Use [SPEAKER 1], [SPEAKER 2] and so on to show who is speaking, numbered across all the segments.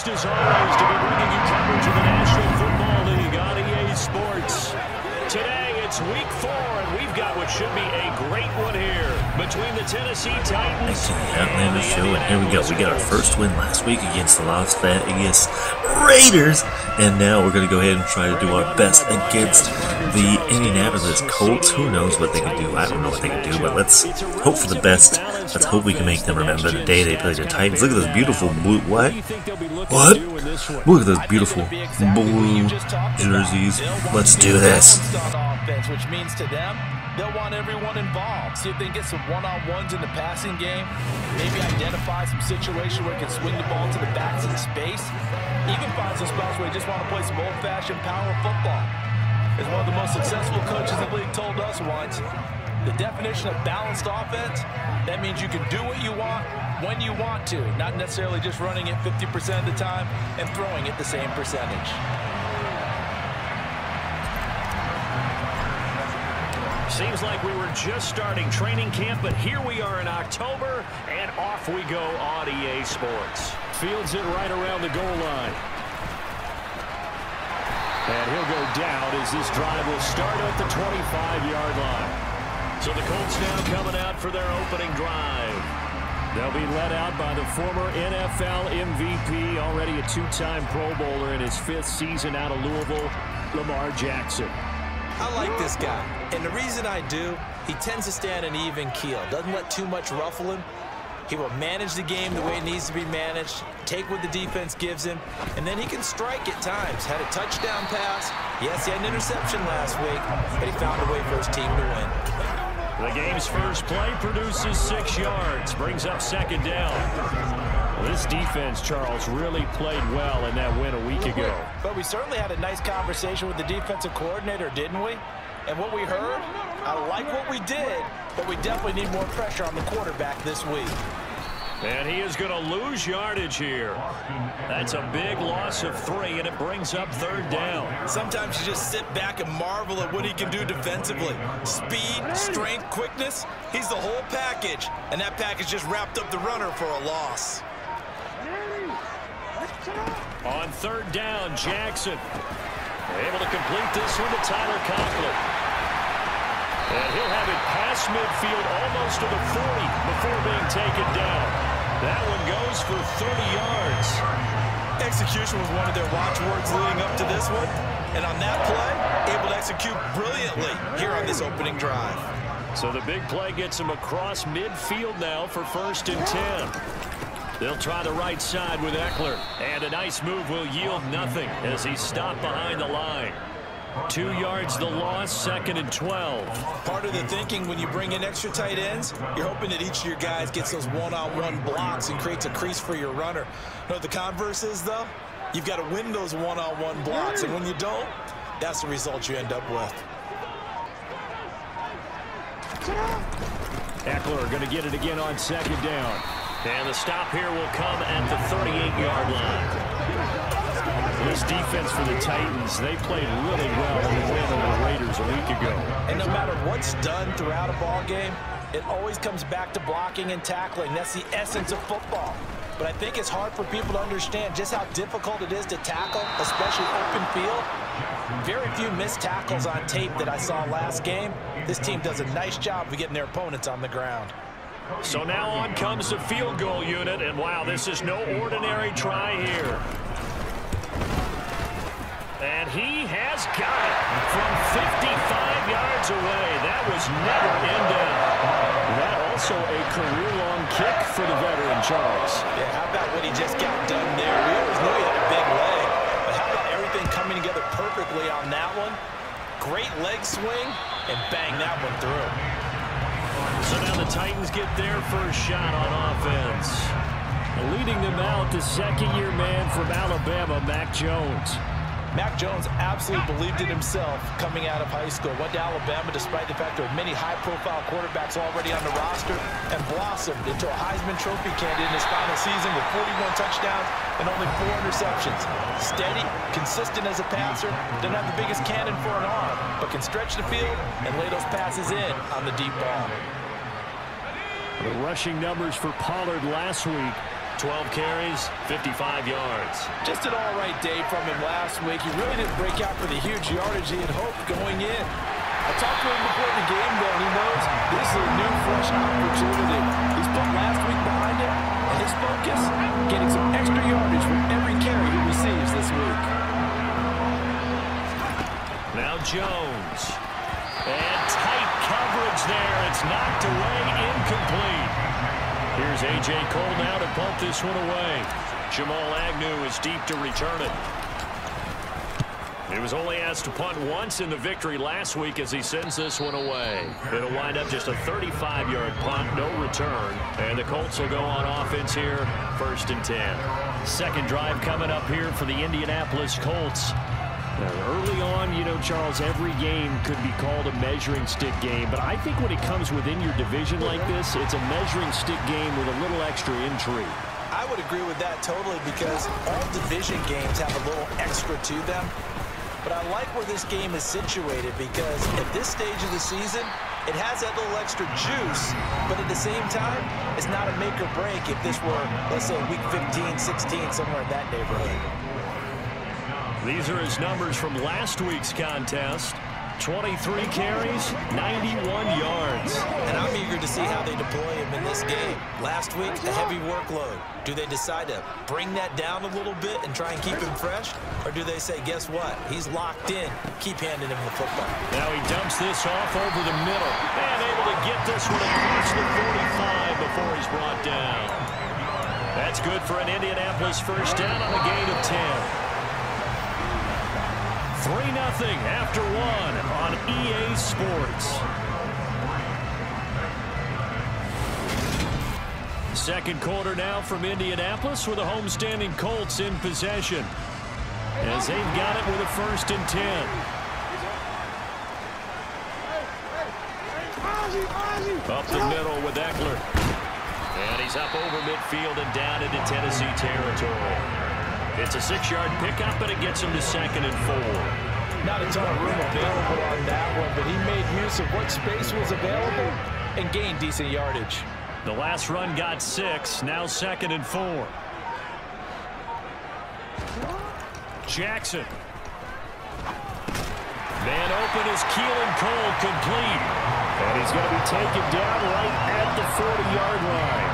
[SPEAKER 1] pleased as always to be bringing you coverage of the National Football League on EA Sports. Today it's week 4, and we've got what should be a great one here between the Tennessee Titans
[SPEAKER 2] and the Outlander show, and here we go. We got our first win last week against the Las Vegas Raiders, and now we're going to go ahead and try to do our best against the Indianapolis Colts. Who knows what they can do? I don't know what they can do, but let's hope for the best. Let's hope we can make them remember the day they played the Titans. Look at those beautiful blue. What? Look at those beautiful blue jerseys. Let's do this.
[SPEAKER 3] Which means to them, they'll want everyone involved. See if they can get some one-on-ones in the passing game. Maybe identify some situation where they can swing the ball to the backs in space. Even find some spots where they just want to play some old-fashioned power football. As one of the most successful coaches in the league told us once, the definition of balanced offense, that means you can do what you want when you want to, not necessarily just running it 50% of the time and throwing it the same percentage.
[SPEAKER 1] Seems like we were just starting training camp, but here we are in October, and off we go on EA Sports. Fields it right around the goal line. And he'll go down as this drive will start at the 25-yard line. So the Colts now coming out for their opening drive. They'll be led out by the former NFL MVP, already a 2-time Pro Bowler in his 5th season out of Louisville, Lamar Jackson.
[SPEAKER 3] I like this guy, and the reason I do, he tends to stay on an even keel, doesn't let too much ruffle him. He will manage the game the way it needs to be managed, take what the defense gives him, and then he can strike at times. Had a touchdown pass. Yes, he had an interception last week, but he found a way for his team to win.
[SPEAKER 1] The game's first play produces 6 yards, brings up 2nd down. This defense, Charles, really played well in that win a week ago.
[SPEAKER 3] But we certainly had a nice conversation with the defensive coordinator, didn't we? And what we heard, I like what we did, but we definitely need more pressure on the quarterback this week.
[SPEAKER 1] And he is going to lose yardage here. That's a big loss of 3, and it brings up 3rd down.
[SPEAKER 3] Sometimes you just sit back and marvel at what he can do defensively. Speed, strength, quickness, he's the whole package. And that package just wrapped up the runner for a loss.
[SPEAKER 1] On 3rd down, Jackson able to complete this one to Tyler Conklin. And he'll have it past midfield almost to the 40 before being taken down. That one goes for 30 yards.
[SPEAKER 3] Execution was one of their watchwords leading up to this one. And on that play, able to execute brilliantly here on this opening drive.
[SPEAKER 1] So the big play gets him across midfield now for 1st and 10. They'll try the right side with Eckler, and a nice move will yield nothing as he's stopped behind the line. 2 yards the loss, 2nd and 12.
[SPEAKER 3] Part of the thinking when you bring in extra tight ends, you're hoping that each of your guys gets those one-on-one blocks and creates a crease for your runner. You know what the converse is, though? You've got to win those one-on-one blocks, and when you don't, that's the result you end up with.
[SPEAKER 1] Eckler going to get it again on 2nd down. And the stop here will come at the 38-yard line. This defense for the Titans, they played really well in the win over the Raiders a week ago.
[SPEAKER 3] And no matter what's done throughout a ball game, it always comes back to blocking and tackling. That's the essence of football. But I think it's hard for people to understand just how difficult it is to tackle, especially open field. Very few missed tackles on tape that I saw last game. This team does a nice job of getting their opponents on the ground.
[SPEAKER 1] So now on comes the field goal unit, and wow, this is no ordinary try here. And he has got it from 55 yards away. That was never in doubt. That also a career-long kick for the veteran, Charles.
[SPEAKER 3] Yeah, how about what he just got done there? We always knew he had a big leg, but how about everything coming together perfectly on that one? Great leg swing, and bang that one through.
[SPEAKER 1] So now the Titans get their first shot on offense. Leading them out, the 2nd-year man from Alabama, Mac Jones.
[SPEAKER 3] Mac Jones absolutely believed in himself coming out of high school. Went to Alabama despite the fact there were many high-profile quarterbacks already on the roster and blossomed into a Heisman Trophy candidate in his final season with 41 touchdowns and only 4 interceptions. Steady, consistent as a passer, doesn't have the biggest cannon for an arm, but can stretch the field and lay those passes in on the deep ball.
[SPEAKER 1] The rushing numbers for Pollard last week 12 carries, 55 yards.
[SPEAKER 3] Just an all-right day from him last week. He really didn't break out for the huge yardage he had hoped going in. I talked to him before the game, though, and he knows this is a new, fresh opportunity. He's put last week behind him, and his focus, getting some extra yardage with every carry he receives this week.
[SPEAKER 1] Now Jones. And tight coverage there. It's knocked away, incomplete. Here's A.J. Cole now to pump this one away. Jamal Agnew is deep to return it. He was only asked to punt once in the victory last week as he sends this one away. It'll wind up just a 35-yard punt, no return. And the Colts will go on offense here, 1st and 10. Second drive coming up here for the Indianapolis Colts. Early on, you know, Charles, every game could be called a measuring stick game. But I think when it comes within your division like this, it's a measuring stick game with a little extra intrigue.
[SPEAKER 3] I would agree with that totally because all division games have a little extra to them. But I like where this game is situated because at this stage of the season, it has that little extra juice, but at the same time, it's not a make or break if this were, let's say, week 15, 16, somewhere in that neighborhood.
[SPEAKER 1] These are his numbers from last week's contest. 23 carries, 91 yards.
[SPEAKER 3] And I'm eager to see how they deploy him in this game. Last week, a heavy workload. Do they decide to bring that down a little bit and try and keep him fresh? Or do they say, guess what? He's locked in. Keep handing him the football.
[SPEAKER 1] Now he dumps this off over the middle. And able to get this one across the 45 before he's brought down. That's good for an Indianapolis first down on a gain of 10. 3-0 after 1 on EA Sports. Second quarter now from Indianapolis with the homestanding Colts in possession as they've got it with a 1st and 10. Up the middle with Eckler. And he's up over midfield and down into Tennessee territory. It's a 6-yard pickup, and it gets him to 2nd and 4.
[SPEAKER 3] Not a ton of room available on that one, but he made use of what space was available and gained decent yardage.
[SPEAKER 1] The last run got 6, now 2nd and 4. Jackson. Man open is Keelan Cole, complete. And he's going to be taken down right at the 40-yard line.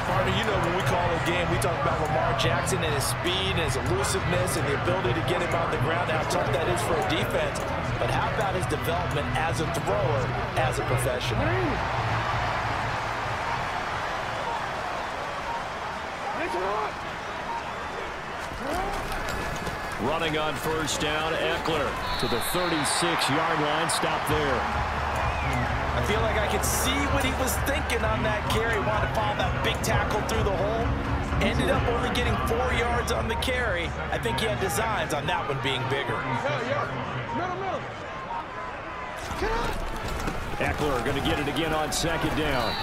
[SPEAKER 3] Partner, you know when we call a game, we talk about Lamar Jackson and his speed and his elusiveness and the ability to get him on the ground, how tough that is for a defense. But how about his development as a thrower, as a professional?
[SPEAKER 1] Running on first down, Eckler to the 36-yard line. Stop there.
[SPEAKER 3] I feel like I could see what he was thinking on that carry. Wanted to follow that big tackle through the hole. Ended up only getting 4 yards on the carry. I think he had designs on that one being bigger.
[SPEAKER 1] Eckler going to get it again on 2nd down.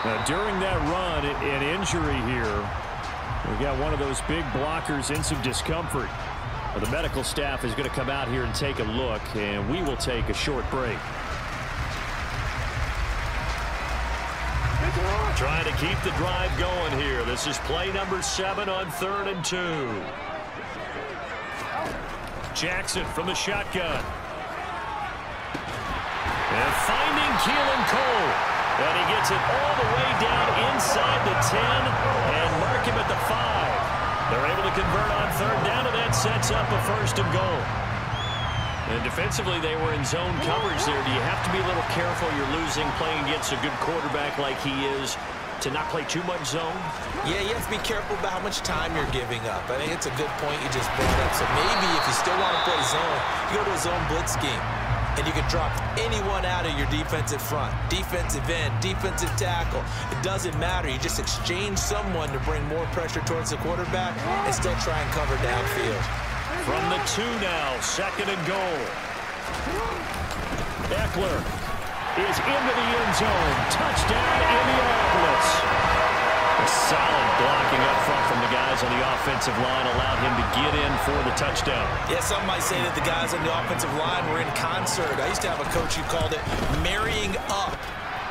[SPEAKER 1] Now, during that run, an injury here. We've got one of those big blockers in some discomfort. Well, the medical staff is going to come out here and take a look, and we will take a short break. Trying to keep the drive going here. This is play number 7 on 3rd and 2. Jackson from the shotgun. And finding Keelan Cole. And he gets it all the way down inside the 10 and mark him at the 5. They're able to convert on 3rd down, and that sets up a 1st and goal. And defensively, they were in zone coverage there. Do you have to be a little careful? You're losing, playing against a good quarterback like he is, to not play too much zone?
[SPEAKER 3] Yeah, you have to be careful about how much time you're giving up. I think it's a good point you just brought up. So maybe if you still want to play zone, you go to a zone blitz scheme. And you can drop anyone out of your defensive front, defensive end, defensive tackle. It doesn't matter. You just exchange someone to bring more pressure towards the quarterback and still try and cover downfield.
[SPEAKER 1] From the 2 now, 2nd and goal. Eckler is into the end zone. Touchdown, Indianapolis. A solid blocking up front from the guys on the offensive line allowed him to get in for the touchdown.
[SPEAKER 3] Yeah, some might say that the guys on the offensive line were in concert. I used to have a coach who called it marrying up.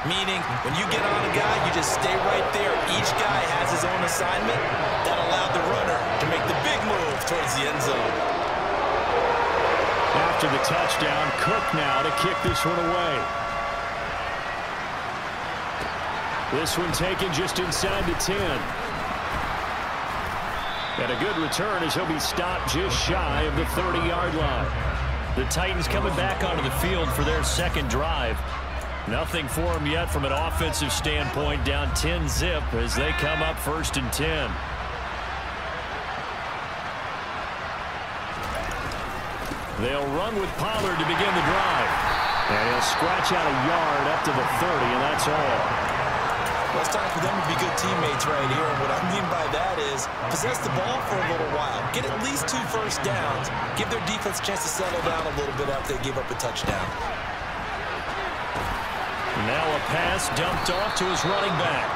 [SPEAKER 3] Meaning, when you get on a guy, you just stay right there. Each guy has his own assignment. That allowed the runner to make the big move towards the end zone.
[SPEAKER 1] After the touchdown, Cook now to kick this one away. This one taken just inside the 10. And a good return as he'll be stopped just shy of the 30-yard line. The Titans coming back onto the field for their second drive. Nothing for them yet from an offensive standpoint, down 10-zip as they come up 1st and 10. They'll run with Pollard to begin the drive. And he'll scratch out a yard up to the 30, and that's all.
[SPEAKER 3] Well, it's time for them to be good teammates right here. And what I mean by that is possess the ball for a little while. Get at least 2 first downs. Give their defense a chance to settle down a little bit after they give up a touchdown.
[SPEAKER 1] Now a pass dumped off to his running back.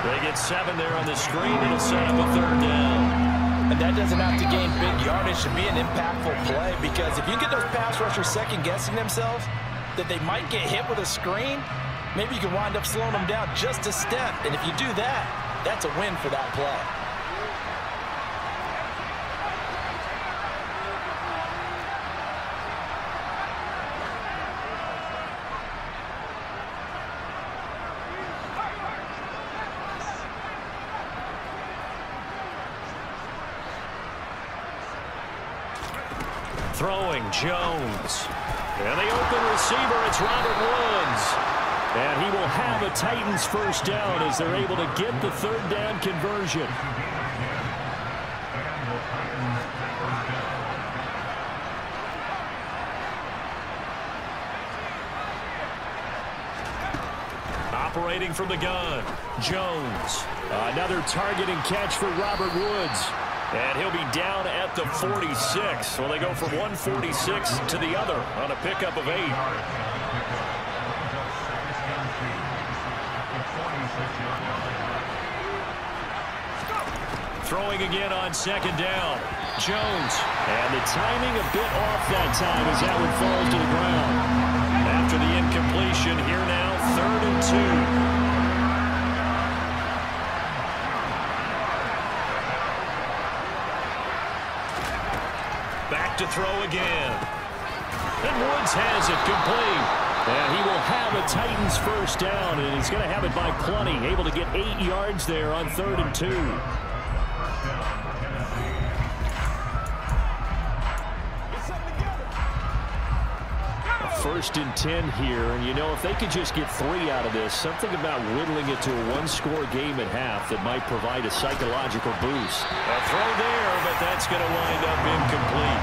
[SPEAKER 1] They get 7 there on the screen. It'll set up a 3rd down.
[SPEAKER 3] And that doesn't have to gain big yardage to be an impactful play, because if you get those pass rushers second-guessing themselves that they might get hit with a screen, maybe you can wind up slowing them down just a step. And if you do that, that's a win for that play.
[SPEAKER 1] Throwing, Jones. And the open receiver, it's Robert Woods. And he will have a Titans first down as they're able to get the 3rd down conversion. Operating from the gun, Jones. Another target and catch for Robert Woods. And he'll be down at the 46. So they go from 146 to the other on a pickup of 8. Throwing again on 2nd down. Jones. And the timing a bit off that time as that one falls to the ground. After the incompletion, here now, 3rd and 2. Back to throw again. And Woods has it complete. And he will have a Titans first down, and he's going to have it by plenty. Able to get 8 yards there on 3rd and 2. 1st and 10 here, and you know, if they could just get 3 out of this, something about whittling it to a 1-score game at half that might provide a psychological boost. A throw there, but that's going to wind up incomplete.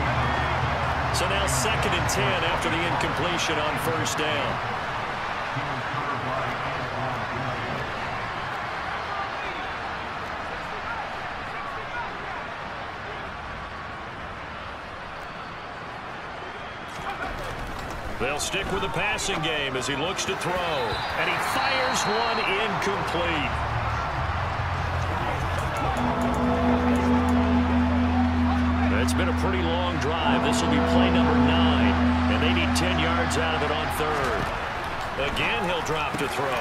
[SPEAKER 1] So now 2nd and 10 after the incompletion on 1st down. They'll stick with the passing game as he looks to throw. And he fires one incomplete. It's been a pretty long drive. This will be play number 9. And they need 10 yards out of it on 3rd. Again, he'll drop to throw.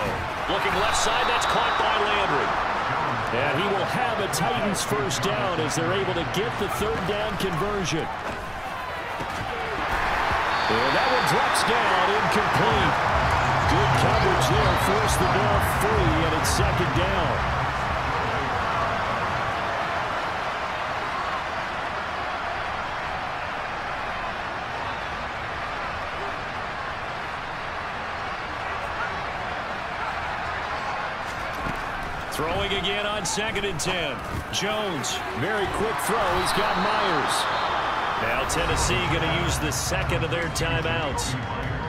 [SPEAKER 1] Looking left side, that's caught by Landry. And he will have a Titans first down as they're able to get the 3rd down conversion. And that one drops down, incomplete. Good coverage there, forced the ball free, and it's 2nd down. Throwing again on 2nd and 10. Jones, very quick throw, he's got Myers. Now Tennessee going to use the 2nd of their timeouts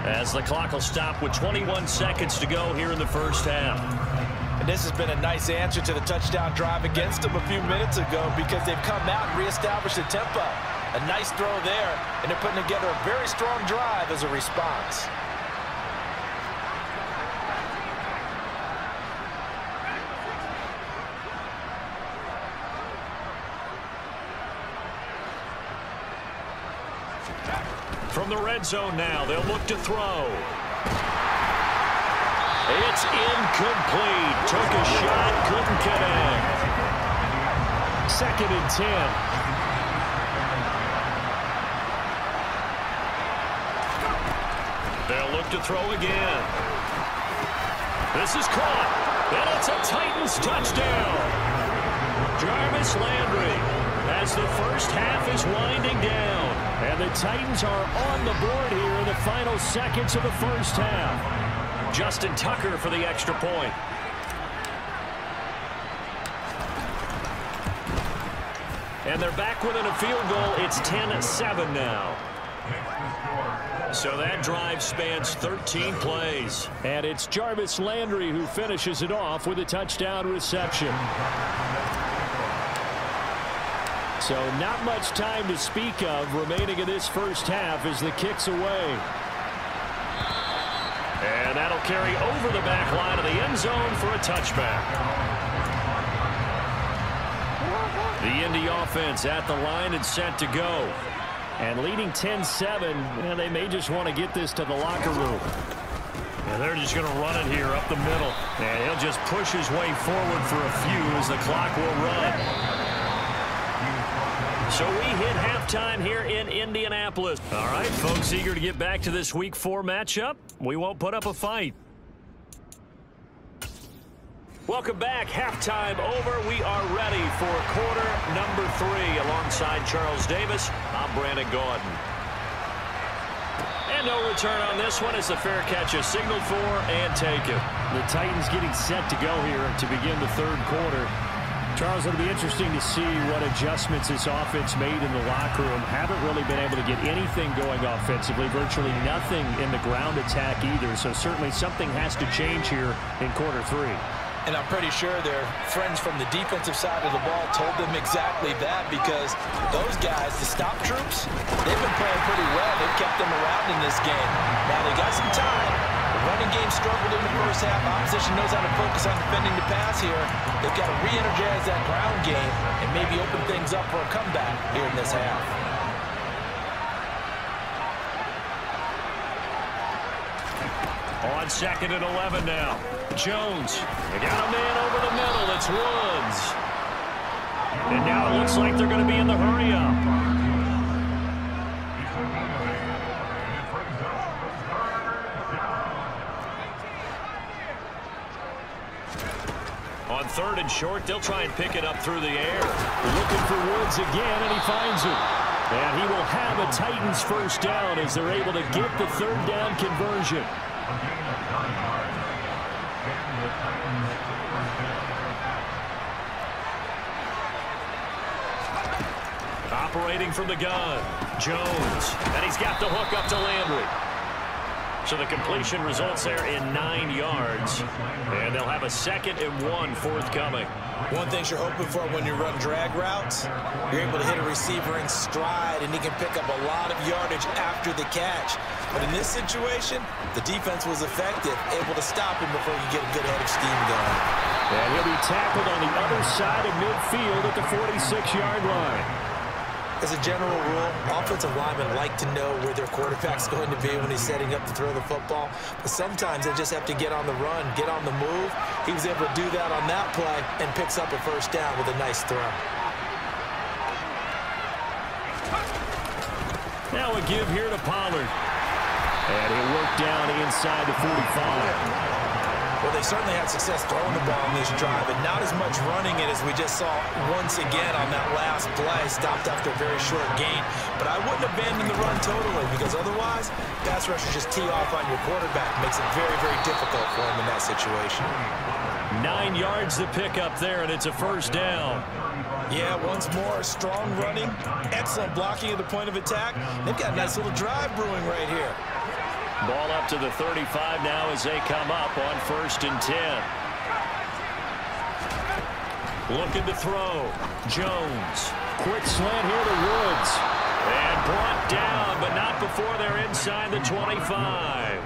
[SPEAKER 1] as the clock will stop with 21 seconds to go here in the 1st half.
[SPEAKER 3] And this has been a nice answer to the touchdown drive against them a few minutes ago, because they've come out and reestablished the tempo. A nice throw there, and they're putting together a very strong drive as a response.
[SPEAKER 1] From the red zone now, they'll look to throw. It's incomplete. Took a shot, couldn't connect. 2nd and 10. They'll look to throw again. This is caught, and it's a Titans touchdown. Jarvis Landry as the first half is winding down. And the Titans are on the board here in the final seconds of the first half. Justin Tucker for the extra point. And they're back within a field goal. It's 10-7 now. So that drive spans 13 plays. And it's Jarvis Landry who finishes it off with a touchdown reception. So not much time to speak of remaining in this first half as the kick's away. And that'll carry over the back line of the end zone for a touchback. The Indy offense at the line and set to go. And leading 10-7, and they may just want to get this to the locker room. And they're just going to run it here up the middle. And he'll just push his way forward for a few as the clock will run. So we hit halftime here in Indianapolis. All right, folks, eager to get back to this Week 4 matchup. We won't put up a fight. Welcome back. Halftime over. We are ready for quarter number 3. Alongside Charles Davis, I'm Brandon Gordon. And no return on this one as the fair catch is signaled for and taken. The Titans getting set to go here to begin the third quarter. Charles, it'll be interesting to see what adjustments this offense made in the locker room. Haven't really been able to get anything going offensively, virtually nothing in the ground attack either. So certainly something has to change here in quarter 3.
[SPEAKER 3] And I'm pretty sure their friends from the defensive side of the ball told them exactly that, because those guys, the stop troops, they've been playing pretty well. They've kept them around in this game. Now they got some time. The running game struggled in the first half. Opposition knows how to focus on defending the pass here. They've got to re-energize that ground game and maybe open things up for a comeback here in this half.
[SPEAKER 1] On 2nd and 11 now. Jones. They got a man over the middle. It's Woods. And now it looks like they're going to be in the hurry-up. On 3rd and short, they'll try and pick it up through the air. Looking for Woods again, and he finds it. And he will have a Titans first down as they're able to get the 3rd down conversion. Operating from the gun, Jones, and he's got the hook up to Landry. So the completion results there in 9 yards, and they'll have a 2nd and 1 forthcoming.
[SPEAKER 4] One thing you're hoping for when you run drag routes, you're able to hit a receiver in stride, and he can pick up a lot of yardage after the catch. But in this situation, the defense was effective, able to stop him before you get a good head of steam going.
[SPEAKER 1] And he'll be tackled on the other side of midfield at the 46-yard line.
[SPEAKER 4] As a general rule, offensive linemen like to know where their quarterback's going to be when he's setting up to throw the football. But sometimes they just have to get on the run, get on the move. He was able to do that on that play and picks up a first down with a nice throw.
[SPEAKER 1] Now a give here to Pollard. And he'll work down inside the 45.
[SPEAKER 4] Well, they certainly had success throwing the ball on this drive, and not as much running it as we just saw once again on that last play. Stopped after a very short gain. But I wouldn't abandon the run totally, because otherwise, pass rushers just tee off on your quarterback. Makes it very, very difficult for him in that situation.
[SPEAKER 1] 9 yards to pick up there, and it's a first down.
[SPEAKER 4] Yeah, once more, strong running, excellent blocking at the point of attack. They've got a nice little drive brewing right here.
[SPEAKER 1] Ball up to the 35 now as they come up on 1st and 10. Looking to throw. Jones. Quick slant here to Woods. And brought down, but not before they're inside the 25.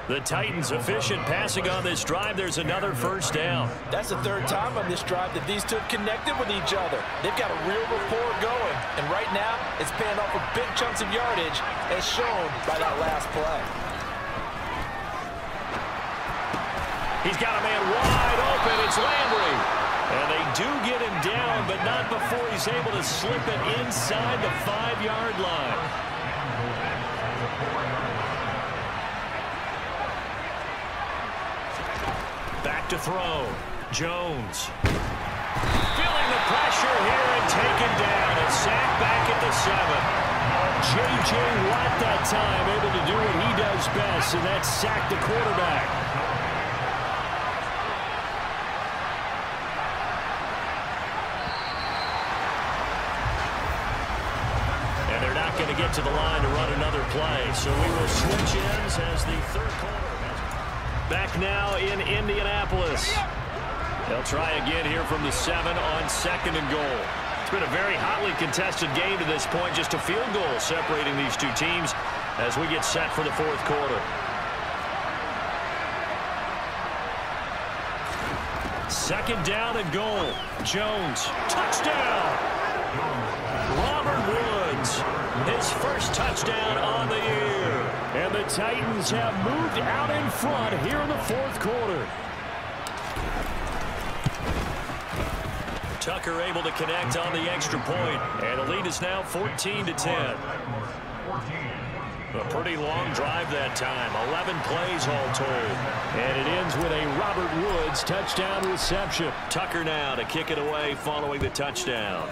[SPEAKER 1] The Titans efficient passing on this drive. There's another first down.
[SPEAKER 3] That's the 3rd time on this drive that these two have connected with each other. They've got a real rapport going. And right now, it's paying off with big chunks of yardage, as shown by that last play.
[SPEAKER 1] He's got a man wide open. It's Landry. And they do get him down, but not before he's able to slip it inside the 5-yard line. Back to throw. Jones. Feeling the pressure here and taken down. And sacked back at the 7. J.J. Watt that time able to do what he does best, and that's sack the quarterback. And they're not going to get to the line to run another play, so we will switch ends as the third quarter. Back now in Indianapolis. They'll try again here from the 7 on 2nd and goal. It's been a very hotly contested game to this point. Just a field goal separating these two teams as we get set for the 4th quarter. Second down and goal. Jones, touchdown. Robert Woods, his first touchdown on the year. And the Titans have moved out in front here in the 4th quarter. Tucker able to connect on the extra point, and the lead is now 14-10. A pretty long drive that time, 11 plays all told. And it ends with a Robert Woods touchdown reception. Tucker now to kick it away following the touchdown.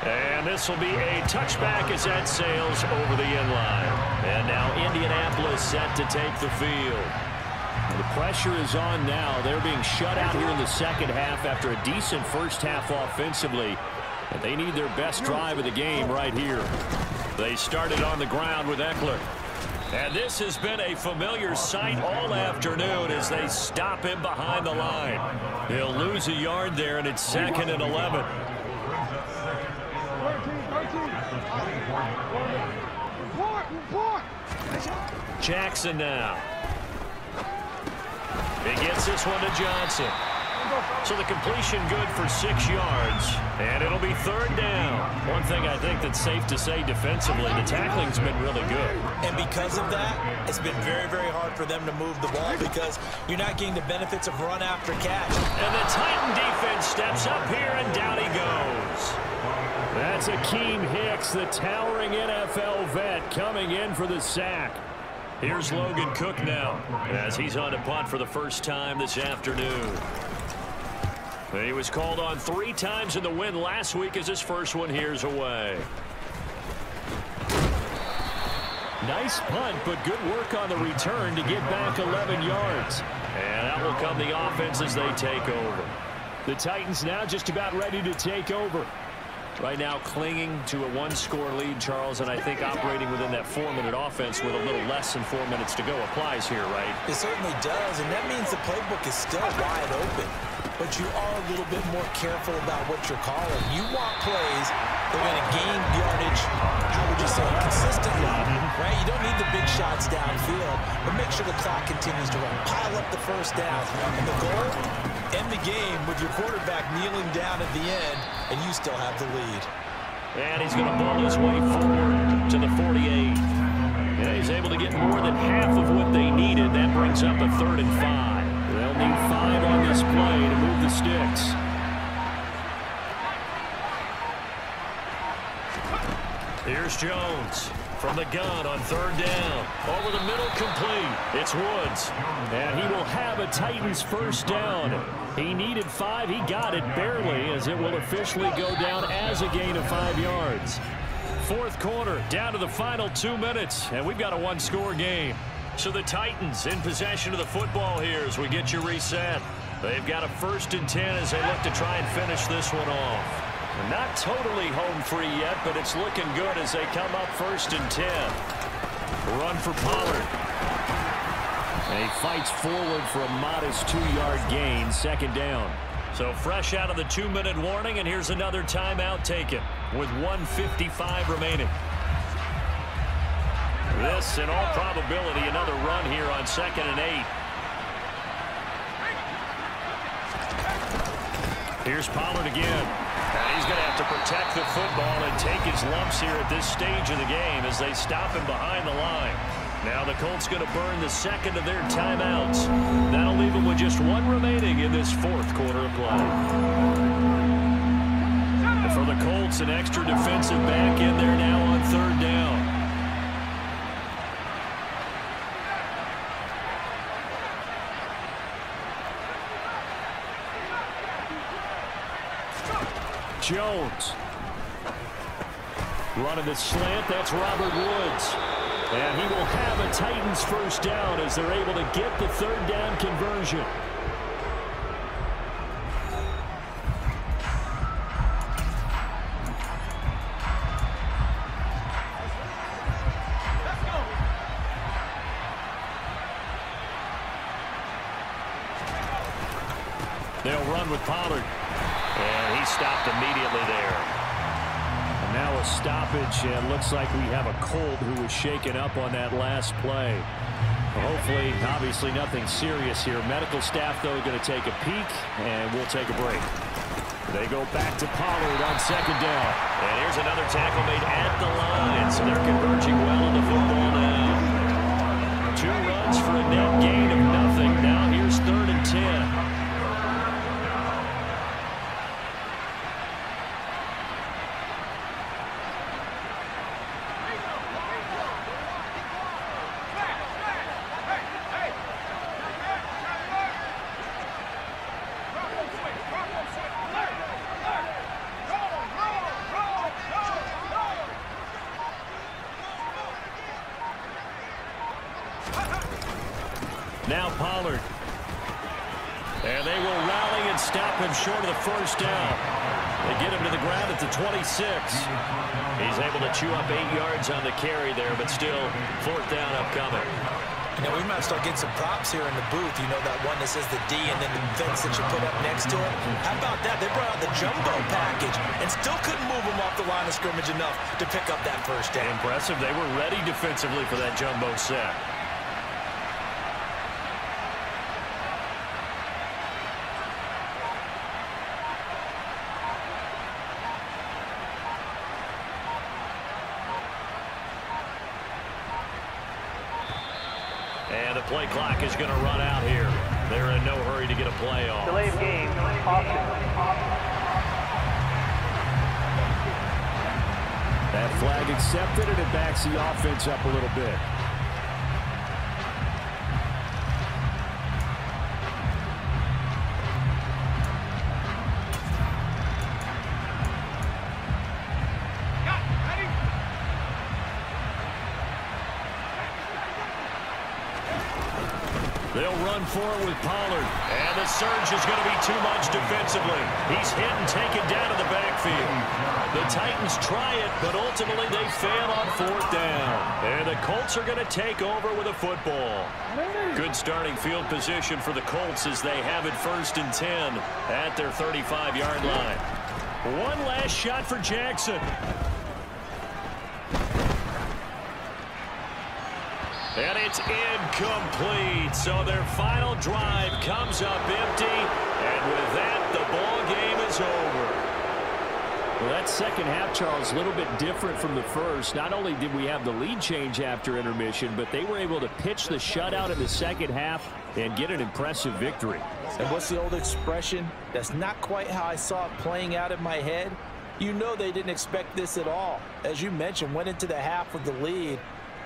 [SPEAKER 1] And this will be a touchback as that sails over the end line. And now Indianapolis set to take the field. The pressure is on now. They're being shut out here in the second half after a decent first half offensively. And they need their best drive of the game right here. They started on the ground with Eckler. And this has been a familiar sight all afternoon as they stop him behind the line. He'll lose a yard there, and it's 2nd and 11. Jackson now. He gets this one to Johnson. So the completion good for 6 yards, and it'll be 3rd down. One thing I think that's safe to say defensively, the tackling's been really good.
[SPEAKER 4] And because of that, it's been very, very hard for them to move the ball because you're not getting the benefits of run after catch.
[SPEAKER 1] And the Titan defense steps up here, and down he goes. That's Akeem Hicks, the towering NFL vet, coming in for the sack. Here's Logan Cook now as he's on to punt for the first time this afternoon. He was called on 3 times in the win last week as his first one here's away. Nice punt, but good work on the return to get back 11 yards. And that will come the offense as they take over. The Titans now just about ready to take over. Right now clinging to a 1-score lead, Charles, and I think operating within that 4-minute offense with a little less than 4 minutes to go applies here, right?
[SPEAKER 4] It certainly does, and that means the playbook is still wide open. But you are a little bit more careful about what you're calling. You want plays that are going to gain yardage, how would you say, consistently, right? You don't need the big shots downfield, but make sure the clock continues to run. Pile up the first down. And the goal, end the game with your quarterback kneeling down at the end, and you still have the lead.
[SPEAKER 1] And he's going to ball his way forward to the 48. And he's able to get more than half of what they needed. That brings up a 3rd and 5. They'll need 5 on this play to move the sticks. Here's Jones from the gun on 3rd down. Over the middle, complete. It's Woods. And he will have a Titans first down. He needed 5. He got it barely as it will officially go down as a gain of 5 yards. 4th quarter, down to the final 2 minutes, and we've got a 1-score game. So the Titans in possession of the football here as we get you reset. They've got a 1st and 10 as they look to try and finish this one off. Not totally home free yet, but it's looking good as they come up 1st and 10. Run for Pollard. And he fights forward for a modest 2-yard gain, 2nd down. So fresh out of the 2-minute warning, and here's another timeout taken with 1:55 remaining. This, in all probability, another run here on 2nd and 8. Here's Pollard again. And he's going to have to protect the football and take his lumps here at this stage of the game as they stop him behind the line. Now the Colts going to burn the second of their timeouts. That'll leave them with just one remaining in this fourth quarter of play. For the Colts, an extra defensive back in there now on third down. Jones. Running the slant, that's Robert Woods. And he will have a Titans first down as they're able to get the third down conversion. They'll run with Pollard. And he stopped immediately there. And now a stoppage, and looks like we have a Colt who was shaken up on that last play. Well, hopefully, obviously nothing serious here. Medical staff, though, going to take a peek, and we'll take a break. They go back to Pollard on second down. And here's another tackle made at the line, so they're converging well on the football now. 2 runs for a net gain of nothing. Now here's 3rd and 10. Now Pollard. And they will rally and stop him short of the first down. They get him to the ground at the 26. He's able to chew up 8 yards on the carry there, but still 4th down upcoming.
[SPEAKER 4] You know, we might start getting some props here in the booth. You know that one that says the D and then the fence that you put up next to it? How about that? They brought out the jumbo package and still couldn't move them off the line of scrimmage enough to pick up that first down.
[SPEAKER 1] Impressive. They were ready defensively for that jumbo set. And the play clock is going to run out here. They're in no hurry to get a play off.
[SPEAKER 5] Delay of game, option.
[SPEAKER 1] That flag accepted, and it backs the offense up a little bit. They'll run forward with Pollard. And the surge is going to be too much defensively. He's hit and taken down in the backfield. The Titans try it, but ultimately they fail on 4th down. And the Colts are going to take over with a football. Good starting field position for the Colts as they have it 1st and 10 at their 35-yard line. One last shot for Jackson. And it's incomplete. So their final drive comes up empty. And with that, the ball game is over. Well, that second half, Charles, a little bit different from the first. Not only did we have the lead change after intermission, but they were able to pitch the shutout in the second half and get an impressive victory.
[SPEAKER 3] And what's the old expression? That's not quite how I saw it playing out in my head. You know they didn't expect this at all. As you mentioned, went into the half with the lead.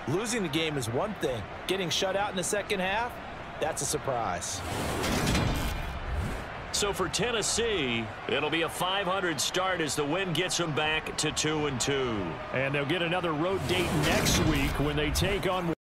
[SPEAKER 3] Losing the game is one thing. Getting shut out in the second half, that's a surprise.
[SPEAKER 1] So for Tennessee, it'll be a 500 start as the win gets them back to 2-2. And they'll get another road date next week when they take on